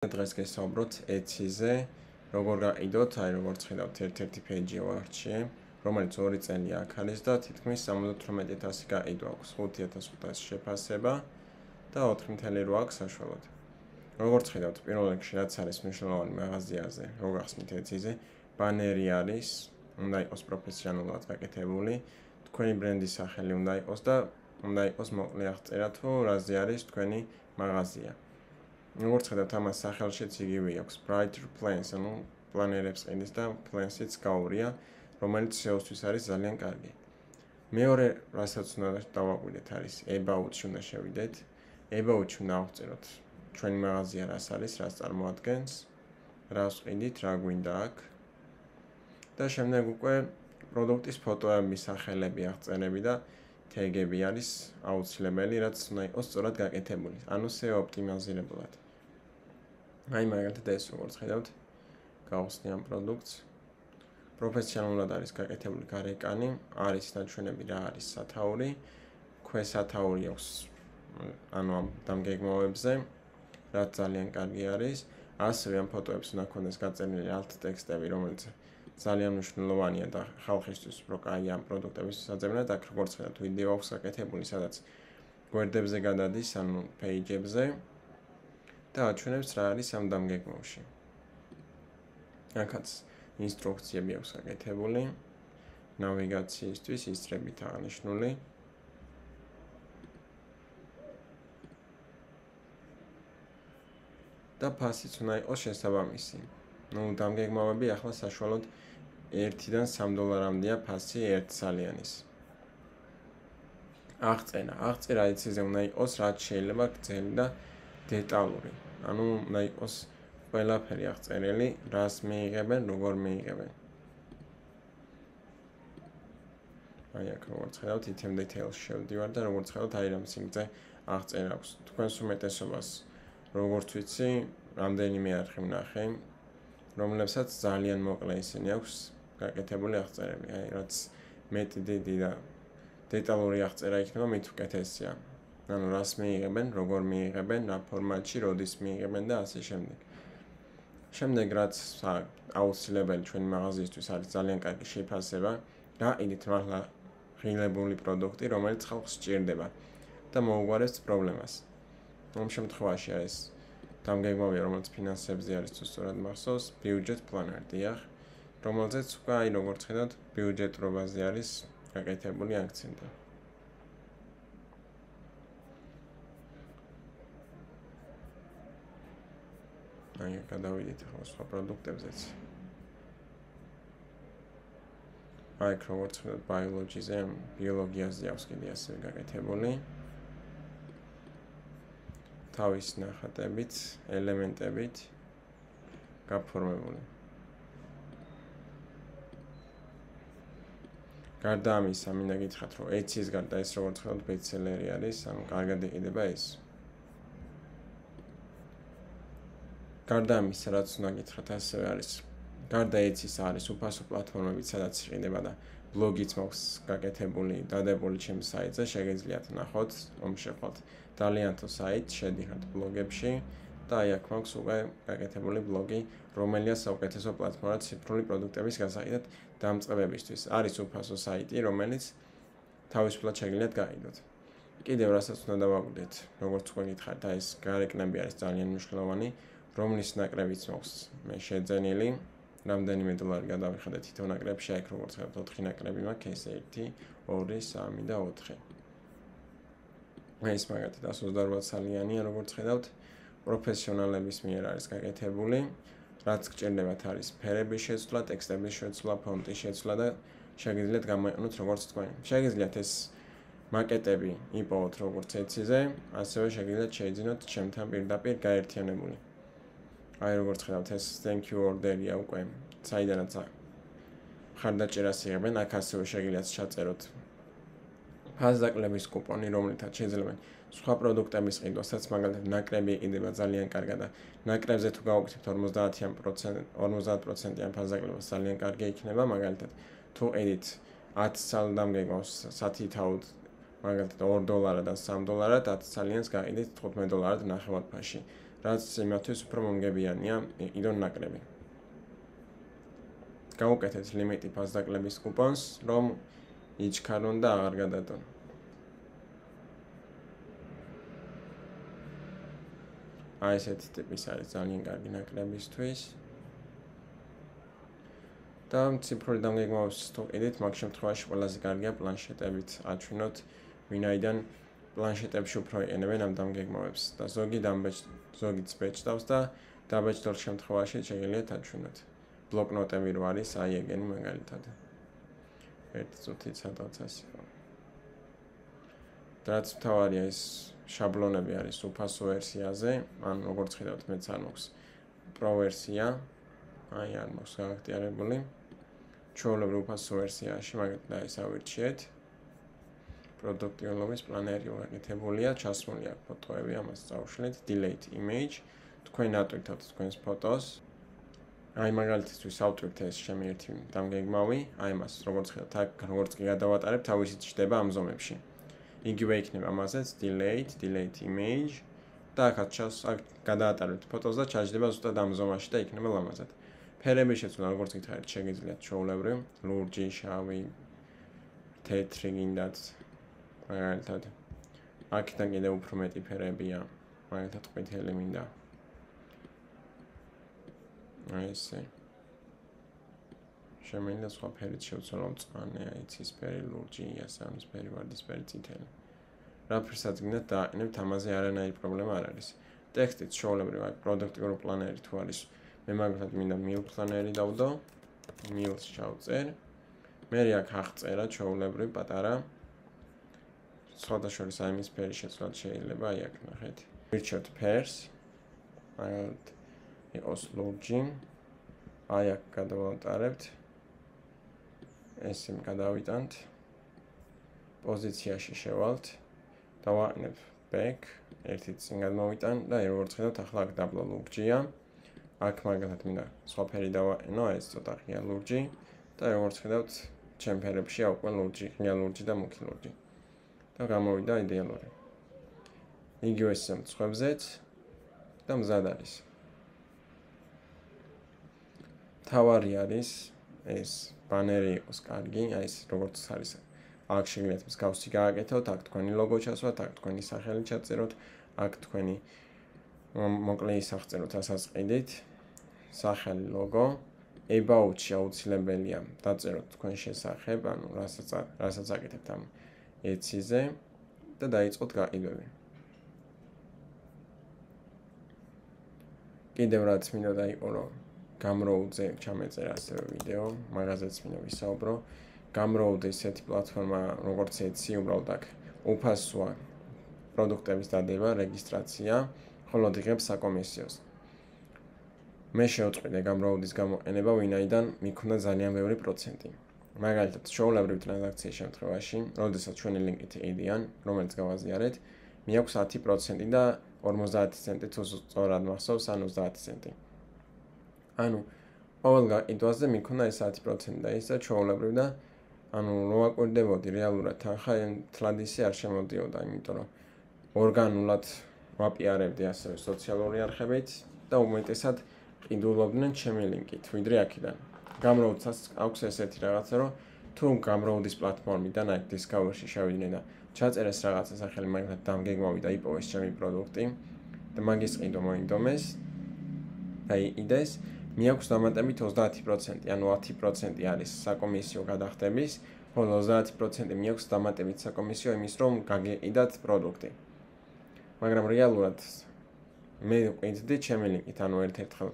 დღეს გესაუბროთ ETS-ზე, როგორ გაყიდოთ, როგორც ხედავთ, ერთ-ერთი პეიჯი ვარჩიე, რომელიც 2 წელი აქ არის და თითქმის 78,000 გაყიდვა აქვს, 5,500 შეფასება და 4.8 აქვს საშუალოდ. როგორც ხედავთ, პირველ რიგში რაც არის მნიშვნელოვანი მაღაზიაზე, რო გახსნით ETS-ზე, ბანერი არის, უნდა იყოს პროფესიონალურად გაკეთებული, თქვენი ბრენდის სახელი უნდა იყოს და უნდა იყოს მოკლე აღწერა თუ რაზე არის თქვენი მაღაზია. როგორც ხედავთ, ამას სახელშიც იგივე აქვს Brighter Plans, ანუ პლანერებს ყიდის და Plans-იც გაურია, რომელიც SEO-თვის არის ძალიან კარგი. მეორე, რასაც უნდა დავაკვირდეთ, არის About-ში უნდა შევიდეთ. About-ში უნდა ავწეროთ ჩვენი მაღაზია რას არის, რას წარმოადგენს, რას ყიდით, რა გვინდა აქ. და შემდეგ უკვე პროდუქტის ფოტოები, სახელები, აღწერები და თეგები არის აუცილებელი, რაც უნდა იყოს სწორად გაკეთებული, ანუ SEO ოპტიმიზირებულად. აი მაგალითად ეს როგორც ხედავთ, გავხსნი ამ პროდუქტს. პროფესიონალურად არის გაკეთებული გარეკანი, არის ნაჩვენები რა არის სათაური, ქვესათაური აქვს, ანუ ამ დამგეგმავებზე, რაც ძალიან კარგი არის. ასევე ამ ფოტოებს უნდა ქონდეს გაწერილი alt ტექსტები, რომელიც ძალიან მნიშვნელოვანია და ხალხისთვის რო კაი ამ პროდუქტების საძებნად, აქ როგორც ხედავთ, ვიდეო აქვს გაკეთებული, სადაც გვერდებზე გადადის, ანუ პეიჯებზე და აჩვენებს რა არის ამ დამგეგმავში. აქაც ინსტრუქციები აქვს გაკეთებული, ნავიგაციისთვის ისრებით აღნიშნული. და ფასიც უნდა იყოს შესაბამისი. დამგეგმავები ახლა საშუალოდ 1-დან $3-მდეა ფასი 1 ცალიანის. აღწერა ETS-ზე უნდა იყოს რაც შეიძლება გრძელი და დეტალური. ანუ უნდა იყოს ყველაფერი აღწერილი, რას მიიღებენ, როგორ მიიღებენ. აი აქ როგორც ხედავთ, item details-ში შევდივარ და როგორც ხედავთ, აი რამ სიგრძე აღწერა აქვს. თქვენს უმეტესობას როგორც ვიცი, რამდენიმე არხი ვნახე, რომლებსაც ძალიან მოკლე ისინი აქვს გაკეთებული აღწერები. აი რაც მეტი დიდი და დეტალური აღწერა იქნება, მით უკეთესია. ანუ რას მიიღებენ, როგორ მიიღებენ, რა ფორმატში, როდის მიიღებენ და ასე შემდეგ. შემდეგ რაც აუცილებელი ჩვენი მაღაზიისთვის არის ძალიან კარგი შეფასება, გაყიდით მართლა ღილებული პროდუქტი, რომელიც ხალხს სჭირდება და მოუგვარებს პრობლემას. ამ შემთხვევაში არის დამგეგმავია, რომელიც ფინანსებზე არის თუ სწორად მახსოვს, Budget Planner, დიახ, რომელზეც უკვე აი როგორც ხედავთ, ბიუჯეტირებაზე არის გაკეთებული აქცენტი. აი გადავიდეთ ახლა სხვა პროდუქტებზეც. აი როგორც ხედავთ, Biology-ზე, ბიოლოგიაზე აქვს კიდე ასევე გაკეთებული. თავის ნახატებით, ელემენტებით გაფორმებული. გარდა ამისა, მინდა გითხრათ, რომ ETS-ის გარდა ეს როგორც ხედავთ, ბესტსელერი არის, ანუ კარგად იყიდება ეს. გარდა ამისა, რაც უნდა გითხრათ, ასევე არის. გარდა ETS-ის არის უფასო პლატფორმები, სადაც იყიდება და ბლოგიც მაქვს გაკეთებული, დადებული ჩემს საიტზე, შეგიძლიათ ნახოთ, რომ შეხვალთ დალიანთო საიტ, შედიხართ ბლოგებში და აი აქ მაქვს უკვე გაკეთებული ბლოგი, რომელია საუკეთესო პლატფორმა ციფრული პროდუქტების გასაყიდად დამწყებებისთვის. არის უფასო საიტი, რომელიც თავისუფლად შეგიძლიათ გაყიდოთ. კიდევ რასაც უნდა დავაკვირდეთ, როგორც უკვე გითხარით, აი ეს გარეკნები არის ძალიან მნიშვნელოვანი, რომლის ნაკრებიც მაქვს მე შეძენილი. რამდენიმე $, გადავიხადე თითო ნაკრებში, აი როგორც ხედავთ, 4 ნაკრები მაქვს, ეს 1, 2, 3 და 4. ეს მაგათი 128 ცალიანია, როგორც ხედავთ, პროფესიონალების მიერ არის გაკეთებული, რაც გჭირდებათ არის ფერების შეცვლა, ტექსტების შეცვლა, ფონტის შეცვლა და შეგიძლიათ გამოიყენოთ როგორც თქვენ. შეგიძლიათ ეს მაკეტები იპოვოთ როგორც ETS-ზე, ასევე შეგიძლიათ შეიძინოთ ჩემთან პირდაპირ გაერთიანებული. აი როგორც ხედავთ, ეს thank you order-ია უკვე, საიდანაც მხარდაჭერას იღებენ, აქ ასევე შეგიძლიათ ჩაწეროთ ფასდაკლების კუპონი, რომლითაც შეიძლება სხვა პროდუქტების ყიდვასაც, მაგალითად ნაკრები იყიდება ძალიან კარგად და ნაკრებზე თუ გავუკეთებთ 50%-იან ფასდაკლებას ძალიან კარგი იქნება, მაგალითად თუ ყიდით 10 ცალ დამგეგმავს სათითაოდ, მაგალითად $2-დან $3, 10 ცალიანს გაყიდით $15 ნახევარ ფასში. რაც იმათვის უფრო მომგებიანია იყიდონ ნაკრები. გავუკეთეთ ლიმიტი ფასდაკლების კუპონს, რომ იჩქარონ და აღარ გადადონ. აი ესეთი ტიპის არის ძალიან კარგი ნაკრებისთვის. და ციფრული დამგეგმავების თუ ყიდით, მაგ შემთხვევაში ყველაზე კარგია პლანშეტებით აჩვენოთ, ვინაიდან პლანშეტებში უფრო იყენებენ ამ დამგეგმავებს და ზოგიც ბეჭდავს და დაბეჭდილ შემთხვევაში შეგიძლიათ აჩვენოთ. ბლოკნოტები რო არის, აი ეგენი მაგალითად. ერთი წუთით სადღაც ასე. რაც მთავარია ის შაბლონები არის უფასო ვერსიაზე, ან როგორც ხედავთ მეც არ მაქვს პრო ვერსია, აი არ მაქვს გააქტიარებული. ჩვეულებრივ უფასო ვერსიაში მაგალითად ეს ავირჩიეთ. პროდუქტიულობის პლანერი უკეთებულია, ჩასმული აქვს ფოტოები, ამას წავშლით, delete image, თქვენ ატვირთოთ თქვენს ფოტოს. აი მაგალითისთვის ავტვირთ ეს ჩემი ერთი დამგეგმავი, აი მას როგორც ხედავთ, აქ როგორც კი გადავატარებ, თავისით ჩდება ამ ზომებში. იგივე იქნება ამაზეც delete image და აქაც გადაატარებთ ფოტოს და ჩაჯდება ზუსტად ამ ზომაში და იქნება ლამაზად. ფერების შეცვლა როგორც გითხარით, შეგიძლიათ ჩვეულებრივ, ლურჯი, შავი, თეთრი გინდათ. მაგალითად აქედან კიდევ უფრო მეტი ფერებია, მაგალითად ყვითელი მინდა. აი ესე. შემიძლია სხვა ფერით შევცვალო მწვანე, აი ცისფერი, ლურჯი, იასამნისფერი, ვარდისფერი, წითელი. რა ფერსაც გინდათ დააყენებთ, ამაზე არანაირი პრობლემა არ არის. ტექსტით ჩვეულებრივ აი პროდუქტიური პლანერი თუ არის, მე მაგალითად მინდა meal პლანერი დავდო, meals ჩავწერ. მე აქ აღწერა ჩვეულებრივ პატარა სხვადასხვა აი მის ფერის შეცვლაც შეიძლება, აი აქ ნახეთ. ვირჩევთ ფერს. მაგალითად იყოს ლურჯი. აი აქ გადავატარებთ. ესე გადავიტანთ. პოზიციაში შევალთ. დავაყენებ back, ერთი წინ გადმოვიტან და როგორც ხედავთ, ახლა აქ დაბლა ლურჯია. აქ მაგალითად მინდა სხვა ფერი დავაყენო, ეს ცოტა ღია ლურჯი და როგორც ხედავთ, ჩემ ფერებში უკვე ლურჯი, ღია ლურჯი და მუქი ლურჯი. და გამოვიდა იდეალური. იგივე შემთხვევებზეც და მზად არის. თავარი არის ეს ბანერი იყოს კარგი, აი ეს როგორც არის. აქ შეგიძლიათ მსგავსი გააკეთოთ, აქ თქვენი ლოგო ჩასვათ, აქ თქვენი სახელი ჩაწეროთ, აქ თქვენი მოკლე ისახწეროთ ასაც ყიდით. სახელი ლოგო, about-ში აუცილებელია დაწეროთ თქვენ შესახებ, ანუ რასაც აკეთებთ ამ ეციზე და დაიწყოთ გაყიდვები. კიდევ რაც მინდა დაიყო, რომ Gumroad-ზე ჩამეწერა ასევე ვიდეო, მაგაზეც მინდა ვისაუბრო. Gumroad ესეთი პლატფორმა, როგორც etsy, უბრალოდ აქ უფასოა პროდუქტების დადება, რეგისტრაცია, ხოლო იღებს საკომისიოს. მე შევწყვიტე Gumroad-ის გამოყენება, ვინაიდან მიქონდა ძალიან ბევრი პროცენტი. მაგალითად, ჩვეულებრივ ტრანზაქციის შემთხვევაში, როდესაც ჩვენი ლინკით იყიდიან, რომელიც გავაზიარეთ, მიაქვს 10% და 50 ცენტი თუ სწორად მახსოვს, ან 30 ცენტი. ანუ ყოველ გაყიდვაზე მიქონდა ეს 10% და ისა ჩვეულებრივ და ანუ რო აკვირდებოდი რეალურად თანხა თლად ისე არ შემოდიოდა, იმიტომ რომ ორგანულად ვაპიარებდი ასევე სოციალური არხებით და უმეტესად ყიდულობდნენ ჩემი ლინკით, ვიდრე აქედან. Gumroad-საც აქვს ესეთი რაღაცა, რომ თუ Gumroad-ის პლატფორმიდან აი Discover-ში შევიდნენ და ჩაწერეს რაღაცა სახელი, მაგალითად დამგეგმავი და იპოვეს ჩემი პროდუქტი და მაგის ყიდვა მოინდომეს და იყიდეს, მიაქვს დამატებით 30%, ანუ 10% არის საკომისიო გადახდების, ხოლო 30% მიაქვს დამატებით საკომისიო იმის, რომ გაგეყიდათ პროდუქტი. მაგრამ რეალურად მე ყიდდი ჩემი ლინკით, ანუ ერთ-ერთხელ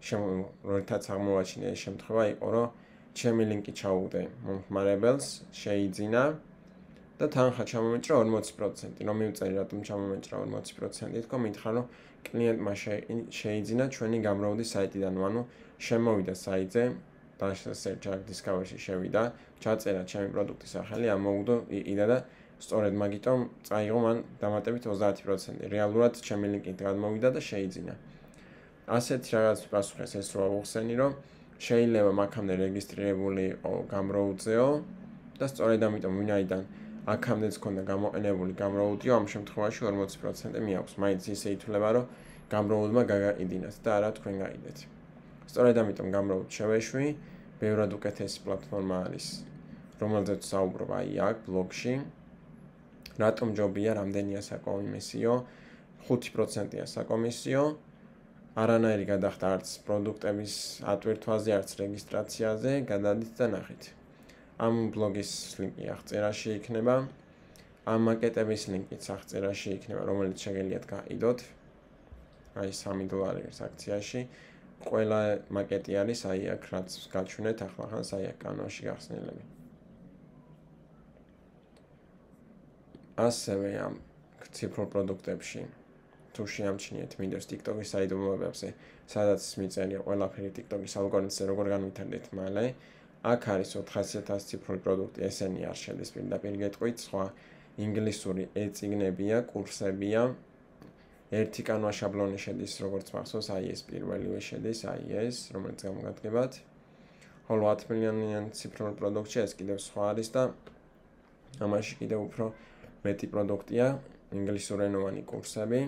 როდესაც აღმოვაჩინე ეს შემთხვევა იყო, რომ ჩემი ლინკი ჩაუგდე მომხმარებელს, შეიძინა და თანხა ჩამომეჭრა 40%. რომ მივწერი რატომ ჩამომეჭრა 40%, თქო მითხრა, რომ კლიენტმა შეიძინა ჩვენი Gumroad-ის საიტიდან, ანუ შემოვიდა საიტზე, search Discover-ში შევიდა, ჩაწერა ჩემი პროდუქტის სახელი, ამოუგდო, იყიდა და სწორედ მაგიტომ წაიღო მან დამატებით 30%. რეალურად ჩემი ლინკით გადმოვიდა და შეიძინა. ასეთ რაღაც პასუხეს ეს რო აღხსენი, რომ შეიძლება მაგამდე რეგისტრირებული იყო Gumroad-ზეო და სწორედ ამიტომ ვინაიდან აქამდეც ქონდა გამოყენებული Gumroad-ი, ამ შემთხვევაში 40% მიაქვს. მაინც ისე ითვლება, რომ გამრავლება გაგაიდინათ და არა თქვენ გაიდეთ. სწორედ ამიტომ გამრავლებით შევეშვი, ბევრად უკეთესი პლატფორმა არის, რომელზეც საუბრობ აი აქ ბლოგში. რატომ ჯობია რამდენია საკომისიო? 5%-ია საკომისიო. არანაირი გადახდა არც პროდუქტების ატვირთვაზე, არც რეგისტრაციაზე, გადადით და ნახეთ. ამ ბლოგის ლინკი აღწერაში იქნება. ამ მაკეტების ლინკიც აღწერაში იქნება, რომელიც შეგიძლიათ გაყიდოთ. აი $3 აქციაში. ყველა მაკეტი არის აი აქ, რაც გაჩვენეთ ახლახანს აი აქ კანონში გახსნილები. ასევე ამ ციფრულ პროდუქტებში თუ შეამჩნიეთ მინდორს TikTok-ის საიდუმლოებებზე, სადაც მიწერია ყველაფერი TikTok-ის ალგორითმზე როგორ განვითარდეთ მალე. აქ არის 400,000 ციფრული პროდუქტი, ესენი არ შედის პირდაპირ გეტყვით, სხვა ინგლისური e-წიგნებია, კურსებია. ერთი კანვა შაბლონი შედის, როგორც მახსოვს, აი ეს პირველივე შედის, აი ეს, რომელიც გამოგადგებათ. ხოლო 10 მილიონიან ციფრულ პროდუქტში ეს კიდევ სხვა არის და ამაში კიდევ უფრო მეტი პროდუქტია, ინგლისურენოვანი კურსები,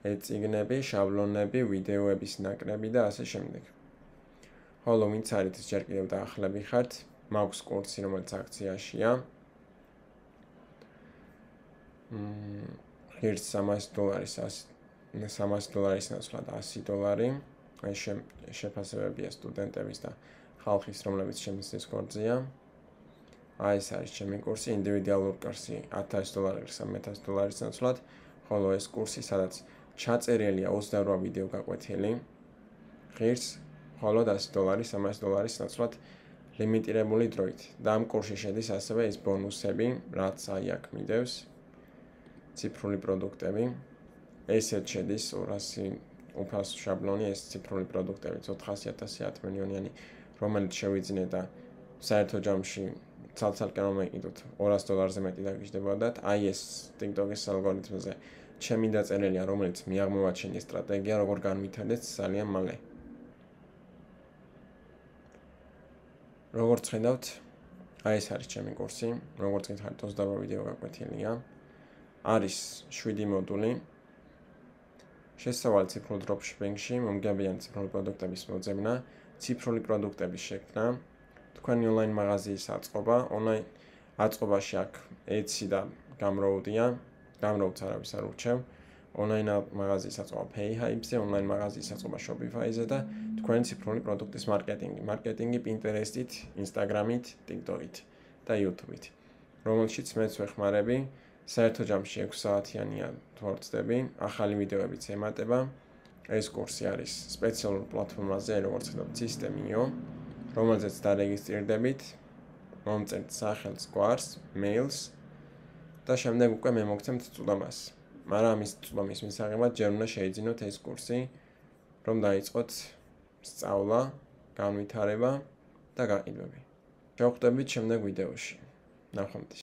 e-წიგნები, შაბლონები, ვიდეოების ნაკრები და ასე შემდეგ. ხოლო ვინც არით ჯერ კიდევ დაახლები ხართ, მაქვს კურსი, რომელიც აქციაშია. ღირს $300 ნაცვლად $100. აი შეფასებებია სტუდენტების და ხალხის, რომლებიც ჩემს დისკორდზეა. აი ეს არის ჩემი კურსი, ინდივიდუალური კურსი $1000 $1000 ნაცვლად, ხოლო ეს კურსი, სადაც ჩაწერილია 28 ვიდეო გაკვეთილი, ღირს მხოლოდ $100 $300 ნაცვლად ლიმიტირებული დროით. და ამ კურსში შედის ასევე ის ბონუსები, რაც აი აქ მიდევს, ციფრული პროდუქტები. ესეც შედის 200 უფასო შაბლონი, ეს ციფრული პროდუქტები 400,000 10 მილიონიანი, რომელიც შევიძინე და საერთო ჯამში ცალ-ცალკე რომ მეკიდოთ $200-ზე მეტი დაგიჯდებოდათ. აი ეს TikTok-ის ალგორითმზე ჩემი დაწერილია, რომელიც მიაღმოვაჩენია სტრატეგია, როგორ განვითარდეთ ძალიან მალე. როგორც ხედავთ, აი ეს არის ჩემი კურსი, როგორც გითხარით 28 ვიდეო გაკვეთილია. არის 7 მოდული. შესავალი ციფრულ დროპშიპინგში, მომგებიანი ციფრული პროდუქტების მოძებნა, ციფრული პროდუქტების შექმნა, თქვენი ონლაინ მაღაზიის აწყობა, ონლაინ აწყობაში აქ Etsy და Gumroad-ია, Gumroad-ს არავის არ ურჩევ, ონლაინ მაღაზიის აწყობა Payhip-ზე, ონლაინ მაღაზიის აწყობა Shopify-ზე და თქვენი ციფრული პროდუქტის მარკეტინგი Pinterest-ით, Instagram-ით, TikTok-ით და YouTube-ით, რომელშიც მეც ვეხმარები. საერთო ჯამში 6 საათიანია თუ არ ვცდები, ახალი ვიდეოებიც ემატება. ეს კურსი არის სპეციალურ პლატფორმაზე, როგორც ხედავთ, System.io, რომელზეც დარეგისტრირდებით, მომწერთ სახელს, გვარს, მეილს და შემდეგ უკვე მე მოგცემთ წვდომას. მაგრამ ამის წვდომის მისაღებად ჯერ უნდა შეიძინოთ ეს კურსი, რომ დაიწყოთ სწავლა, განვითარება და გაყიდვები. შევხვდებით შემდეგ ვიდეოში. ნახვამდის.